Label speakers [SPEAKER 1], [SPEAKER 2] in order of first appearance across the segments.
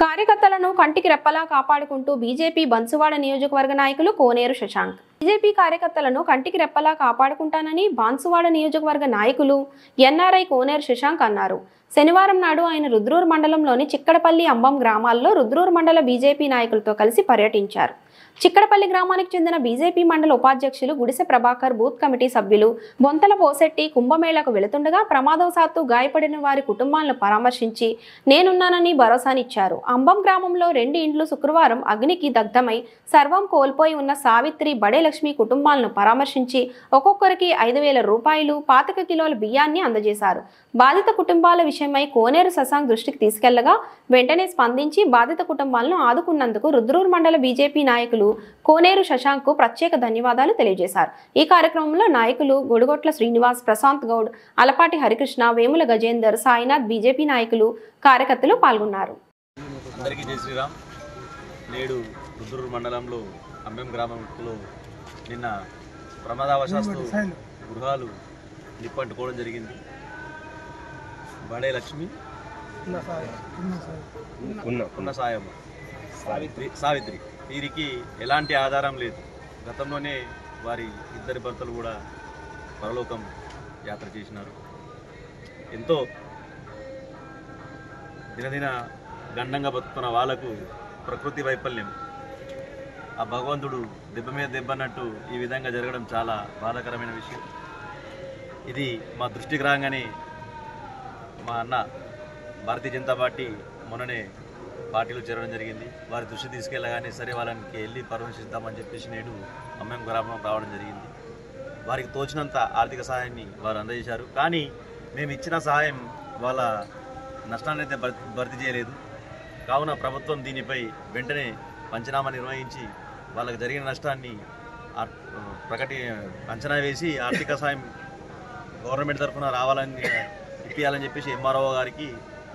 [SPEAKER 1] కార్యకర్తలను కంటికి రెప్పలా కాపాడుకుంటూ బీజేపీ బన్సువాడ నియోజకవర్గ నాయకులు కోనేరు శశాంక్ బీజేపీ కార్యకర్తలను కంటికి రెప్పలా కాపాడుకుంటానని బాన్సువాడ నియోజకవర్గ నాయకులు ఎన్ఆర్ఐ కోనేరు శశాంక్ అన్నారు. శనివారం నాడు ఆయన రుద్రూరు మండలంలోని చిక్కడపల్లి అంబం గ్రామాల్లో రుద్రూరు మండల బీజేపీ నాయకులతో కలిసి పర్యటించారు. చిక్కడపల్లి గ్రామానికి చెందిన బీజేపీ మండల ఉపాధ్యక్షులు గుడిసె ప్రభాకర్, బూత్ కమిటీ సభ్యులు బొంతల పోసెట్టి కుంభమేళకు వెళుతుండగా ప్రమాదవశాత్తు గాయపడిన వారి కుటుంబాలను పరామర్శించి నేనున్నానని భరోసానిచ్చారు. అంబం గ్రామంలో 2 ఇండ్లు శుక్రవారం అగ్నికి దగ్ధమై సర్వం కోల్పోయి ఉన్న సావిత్రి, బడే లక్ష్మి కుటుంబాలను పరామర్శించి ఒక్కొక్కరికి 5,000 రూపాయలు, 25 కిలోల బియ్యాన్ని అందజేశారు. బాధిత కుటుంబాల విషయమై కోనేరు శశాంక్ దృష్టికి తీసుకెళ్లగా వెంటనే స్పందించి బాధిత కుటుంబాలను ఆదుకున్నందుకు రుద్రూరు మండల బీజేపీ నాయకులు కోనేరు శశాంక్ కు ప్రత్యేక ధన్యవాదాలు తెలియజేశారు. ఈ కార్యక్రమంలో నాయకులు గొడుగొట్ల శ్రీనివాస్, ప్రశాంత్ గౌడ్, అలపాటి హరికృష్ణ, వేముల గజేందర్, సాయినాథ్, బీజేపీ నాయకులు, కార్యకర్తలు పాల్గొన్నారు.
[SPEAKER 2] అందరికీ జై శ్రీరామ్. నేడు రుద్రూరు మండలంలో అంబెం గ్రామంలో నిన్న ప్రమాదవశాత్తు గృహాలు నిప్పంటుకోవడం జరిగింది. బడే లక్ష్మి, ఉన్న సాయమ్మ, సావిత్రి వీరికి ఎలాంటి ఆధారం లేదు. గతంలోనే వారి ఇద్దరి భర్తలు కూడా పరలోకం యాత్ర చేసినారు. ఎంతో దినదిన గండంగా బతుకుతున్న వాళ్లకు ప్రకృతి వైఫల్యం, ఆ భగవంతుడు దెబ్బ మీద దెబ్బన్నట్టు ఈ విధంగా జరగడం చాలా బాధాకరమైన విషయం. ఇది మా దృష్టికి రాగానే మా అన్న భారతీయ జనతా పార్టీ మొన్ననే పార్టీలో చేరడం జరిగింది. వారి దృష్టి తీసుకెళ్ళగానే సరే వాళ్ళకి వెళ్ళి పరామర్శిద్దామని చెప్పేసి నేడు అమ్మేం గ్రామం రావడం జరిగింది. వారికి తోచినంత ఆర్థిక సహాయాన్ని వారు అందజేశారు. కానీ మేము ఇచ్చిన సహాయం వాళ్ళ నష్టాన్ని అయితే భర్తీ చేయలేదు. కావున ప్రభుత్వం దీనిపై వెంటనే పంచనామా నిర్వహించి వాళ్ళకి జరిగిన నష్టాన్ని అంచనా వేసి ఆర్థిక సాయం గవర్నమెంట్ తరఫున రావాలని ఇప్పించాలని చెప్పేసి ఎంఆర్ఓ గారికి,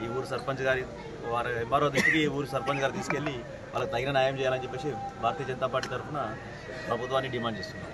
[SPEAKER 2] ఈ ఊరు సర్పంచ్ గారి వారి ఎంఆర్ఓ దృష్టికి ఈ ఊరు సర్పంచ్ గారు తీసుకెళ్ళి వాళ్ళకి తగిన న్యాయం చేయాలని చెప్పేసి భారతీయ జనతా పార్టీ తరఫున ప్రభుత్వాన్ని డిమాండ్ చేస్తున్నాం.